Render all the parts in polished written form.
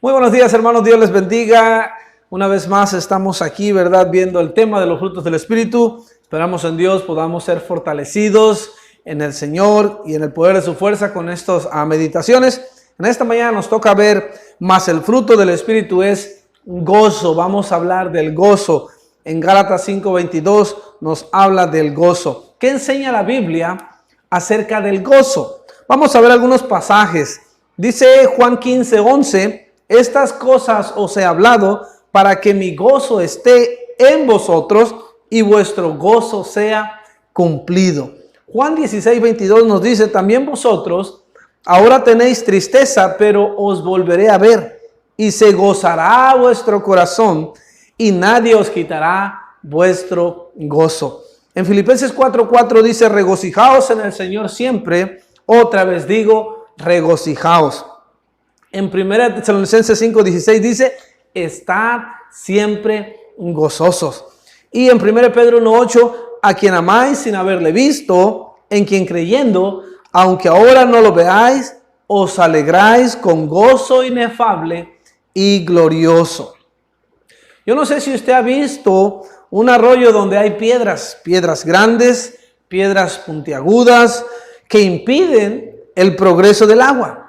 Muy buenos días, hermanos, Dios les bendiga. Una vez más estamos aquí, ¿verdad? Viendo el tema de los frutos del Espíritu. Esperamos en Dios podamos ser fortalecidos en el Señor y en el poder de su fuerza con estas meditaciones. En esta mañana nos toca ver más el fruto del Espíritu es gozo. Vamos a hablar del gozo. En Gálatas 5:22 nos habla del gozo. ¿Qué enseña la Biblia acerca del gozo? Vamos a ver algunos pasajes. Dice Juan 15:11, estas cosas os he hablado para que mi gozo esté en vosotros y vuestro gozo sea cumplido. Juan 16:22 nos dice, también vosotros ahora tenéis tristeza, pero os volveré a ver y se gozará vuestro corazón y nadie os quitará vuestro gozo. En Filipenses 4:4 dice, regocijaos en el Señor siempre. Otra vez digo, regocijaos. En 1 Tesalonicenses 5:16 dice, estad siempre gozosos. Y en 1 Pedro 1:8, a quien amáis sin haberle visto, en quien creyendo, aunque ahora no lo veáis, os alegráis con gozo inefable y glorioso. Yo no sé si usted ha visto un arroyo donde hay piedras grandes, piedras puntiagudas, que impiden el progreso del agua.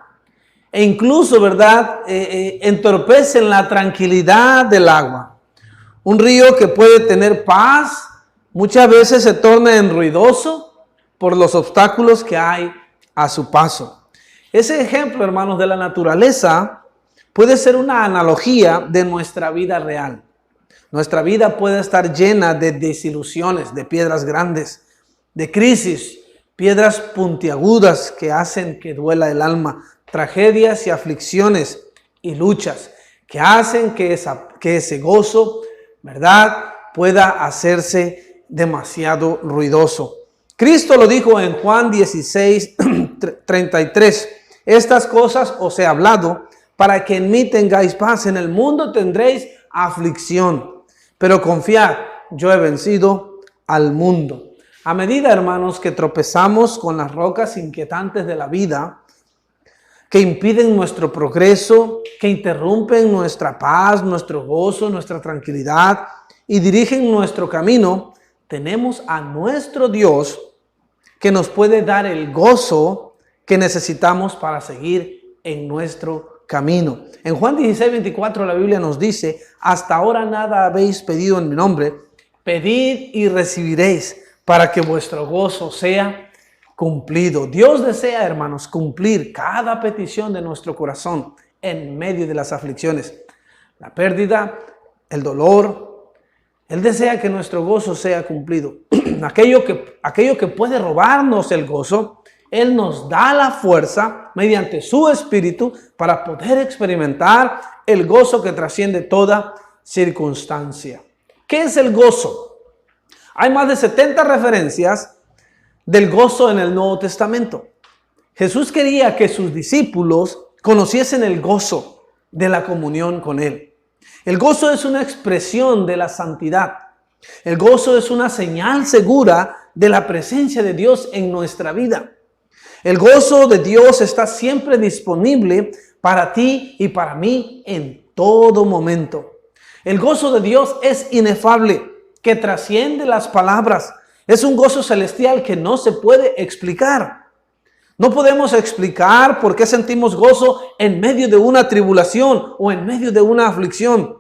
E incluso, ¿verdad? Entorpecen la tranquilidad del agua. Un río que puede tener paz, muchas veces se torna ruidoso por los obstáculos que hay a su paso. Ese ejemplo, hermanos, de la naturaleza puede ser una analogía de nuestra vida real. Nuestra vida puede estar llena de desilusiones, de piedras grandes, de crisis, piedras puntiagudas que hacen que duela el alma, tragedias y aflicciones y luchas que hacen que ese gozo, ¿verdad?, pueda hacerse demasiado ruidoso. Cristo lo dijo en Juan 16:33. Estas cosas os he hablado para que en mí tengáis paz. En el mundo tendréis aflicción, pero confiad, yo he vencido al mundo. A medida, hermanos, que tropezamos con las rocas inquietantes de la vida, que impiden nuestro progreso, que interrumpen nuestra paz, nuestro gozo, nuestra tranquilidad y dirigen nuestro camino, tenemos a nuestro Dios que nos puede dar el gozo que necesitamos para seguir en nuestro camino. En Juan 16:24 la Biblia nos dice, hasta ahora nada habéis pedido en mi nombre, pedid y recibiréis para que vuestro gozo sea cumplido. Dios desea, hermanos, cumplir cada petición de nuestro corazón en medio de las aflicciones, la pérdida, el dolor. Él desea que nuestro gozo sea cumplido. Aquello que puede robarnos el gozo, Él nos da la fuerza mediante su Espíritu para poder experimentar el gozo que trasciende toda circunstancia. ¿Qué es el gozo? Hay más de 70 referencias del gozo en el Nuevo Testamento. Jesús quería que sus discípulos conociesen el gozo de la comunión con Él. El gozo es una expresión de la santidad. El gozo es una señal segura de la presencia de Dios en nuestra vida. El gozo de Dios está siempre disponible para ti y para mí en todo momento. El gozo de Dios es inefable, que trasciende las palabras. Es un gozo celestial que no se puede explicar. No podemos explicar por qué sentimos gozo en medio de una tribulación o en medio de una aflicción.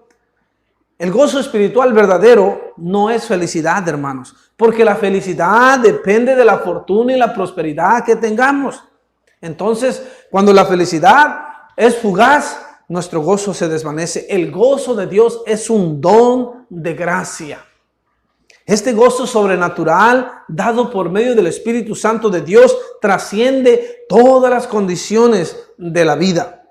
El gozo espiritual verdadero no es felicidad, hermanos, porque la felicidad depende de la fortuna y la prosperidad que tengamos. Entonces, cuando la felicidad es fugaz, nuestro gozo se desvanece. El gozo de Dios es un don de gracia. Este gozo sobrenatural dado por medio del Espíritu Santo de Dios trasciende todas las condiciones de la vida.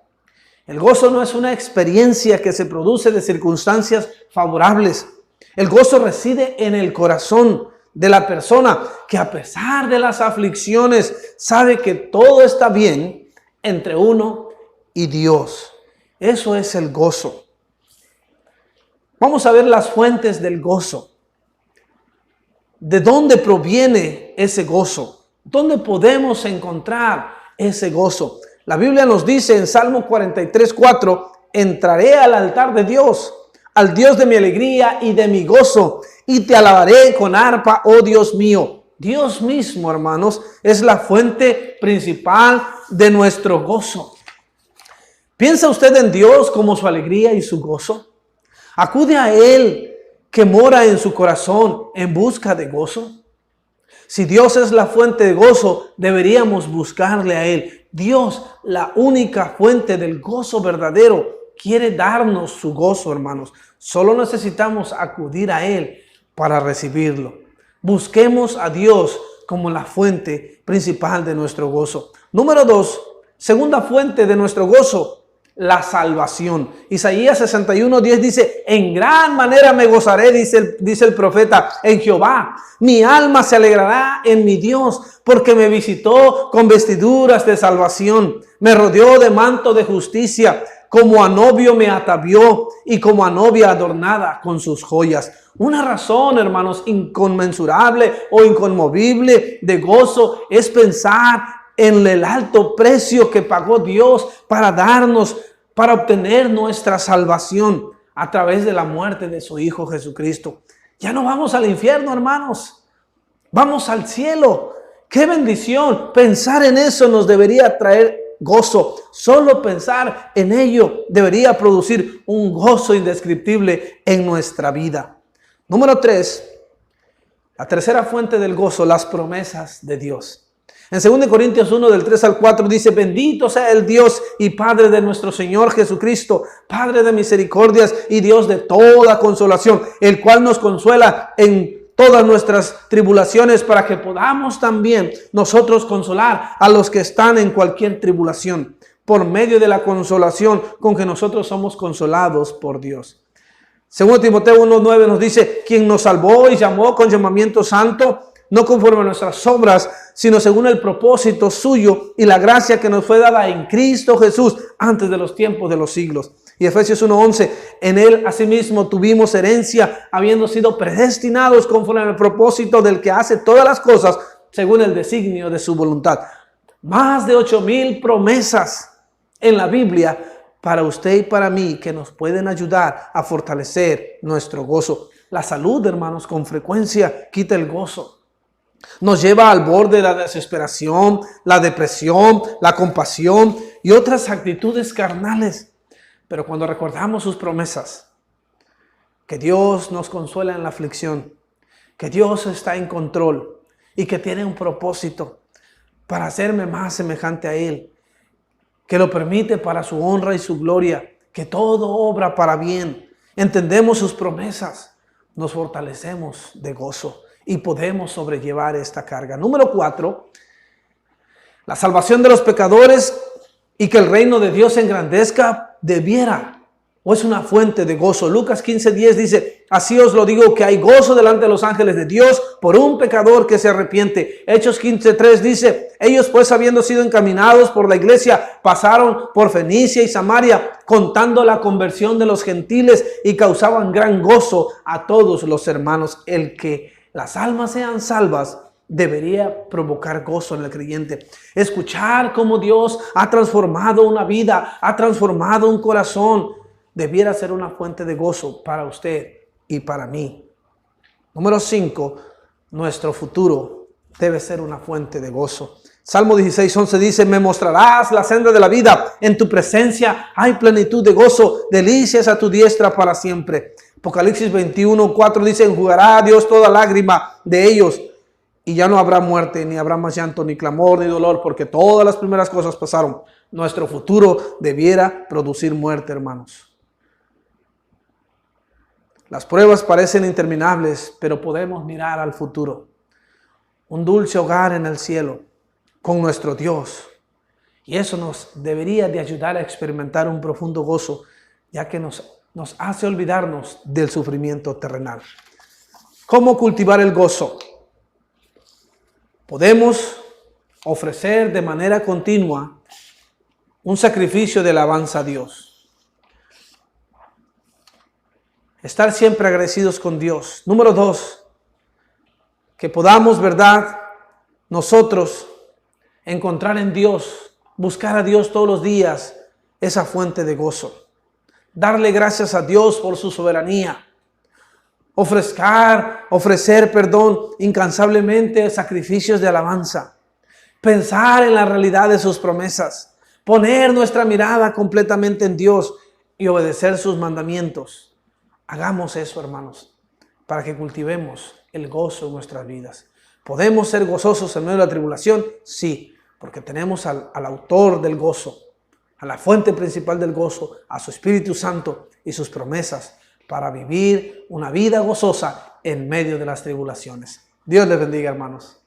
El gozo no es una experiencia que se produce de circunstancias favorables. El gozo reside en el corazón de la persona que a pesar de las aflicciones sabe que todo está bien entre uno y Dios. Eso es el gozo. Vamos a ver las fuentes del gozo. ¿De dónde proviene ese gozo? ¿Dónde podemos encontrar ese gozo? La Biblia nos dice en Salmo 43:4, entraré al altar de Dios, al Dios de mi alegría y de mi gozo, y te alabaré con arpa, oh Dios mío. Dios mismo, hermanos, es la fuente principal de nuestro gozo. ¿Piensa usted en Dios como su alegría y su gozo? ¿Acude a Él que mora en su corazón en busca de gozo? Si Dios es la fuente de gozo, deberíamos buscarle a Él. Dios, la única fuente del gozo verdadero, quiere darnos su gozo, hermanos. Solo necesitamos acudir a Él para recibirlo. Busquemos a Dios como la fuente principal de nuestro gozo. Número 2, segunda fuente de nuestro gozo, la salvación. Isaías 61:10 dice: en gran manera me gozaré, dice el profeta, en Jehová. Mi alma se alegrará en mi Dios, porque me visitó con vestiduras de salvación. Me rodeó de manto de justicia, como a novio me atavió y como a novia adornada con sus joyas. Una razón, hermanos, inconmensurable o inconmovible de gozo es pensar en el alto precio que pagó Dios para obtener nuestra salvación a través de la muerte de su Hijo Jesucristo. Ya no vamos al infierno, hermanos. Vamos al cielo. ¡Qué bendición! Pensar en eso nos debería traer gozo. Solo pensar en ello debería producir un gozo indescriptible en nuestra vida. Número 3, la tercera fuente del gozo, las promesas de Dios. En 2 Corintios 1, del 3 al 4 dice: bendito sea el Dios y Padre de nuestro Señor Jesucristo, Padre de misericordias y Dios de toda consolación, el cual nos consuela en todas nuestras tribulaciones, para que podamos también nosotros consolar a los que están en cualquier tribulación, por medio de la consolación con que nosotros somos consolados por Dios. 2 Timoteo 1:9 nos dice: quien nos salvó y llamó con llamamiento santo, no conforme a nuestras obras, sino según el propósito suyo y la gracia que nos fue dada en Cristo Jesús antes de los tiempos de los siglos. Y Efesios 1:11, en Él asimismo tuvimos herencia, habiendo sido predestinados conforme al propósito del que hace todas las cosas según el designio de su voluntad. Más de 8,000 promesas en la Biblia para usted y para mí que nos pueden ayudar a fortalecer nuestro gozo. La salud, hermanos, con frecuencia quita el gozo. Nos lleva al borde de la desesperación, la depresión, la compasión y otras actitudes carnales. Pero cuando recordamos sus promesas, que Dios nos consuela en la aflicción, que Dios está en control y que tiene un propósito para hacerme más semejante a Él, que lo permite para su honra y su gloria, que todo obra para bien, entendemos sus promesas, nos fortalecemos de gozo y podemos sobrellevar esta carga. Número 4, la salvación de los pecadores y que el reino de Dios se engrandezca debiera o es una fuente de gozo. Lucas 15:10 dice: así os lo digo, que hay gozo delante de los ángeles de Dios por un pecador que se arrepiente. Hechos 15:3 dice: ellos pues, habiendo sido encaminados por la iglesia, pasaron por Fenicia y Samaria, contando la conversión de los gentiles, y causaban gran gozo a todos los hermanos. El que las almas sean salvas debería provocar gozo en el creyente. Escuchar cómo Dios ha transformado una vida, ha transformado un corazón, debiera ser una fuente de gozo para usted y para mí. Número 5, nuestro futuro debe ser una fuente de gozo. Salmo 16:11 dice: me mostrarás la senda de la vida, en tu presencia hay plenitud de gozo, delicias a tu diestra para siempre. Apocalipsis 21:4 dice: enjugará a Dios toda lágrima de ellos, y ya no habrá muerte, ni habrá más llanto, ni clamor, ni dolor, porque todas las primeras cosas pasaron. Nuestro futuro debiera producir muerte, hermanos. Las pruebas parecen interminables, pero podemos mirar al futuro. Un dulce hogar en el cielo con nuestro Dios. Y eso nos debería de ayudar a experimentar un profundo gozo, ya que nos hace olvidarnos del sufrimiento terrenal. ¿Cómo cultivar el gozo? Podemos ofrecer de manera continua un sacrificio de alabanza a Dios. Estar siempre agradecidos con Dios. Número 2, que podamos, ¿verdad?, nosotros encontrar en Dios, buscar a Dios todos los días, esa fuente de gozo. darle gracias a Dios por su soberanía, ofrecer incansablemente sacrificios de alabanza, pensar en la realidad de sus promesas, poner nuestra mirada completamente en Dios y obedecer sus mandamientos. Hagamos eso, hermanos, para que cultivemos el gozo en nuestras vidas. ¿Podemos ser gozosos en medio de la tribulación? Sí, porque tenemos al autor del gozo, a la fuente principal del gozo, a su Espíritu Santo y sus promesas para vivir una vida gozosa en medio de las tribulaciones. Dios les bendiga, hermanos.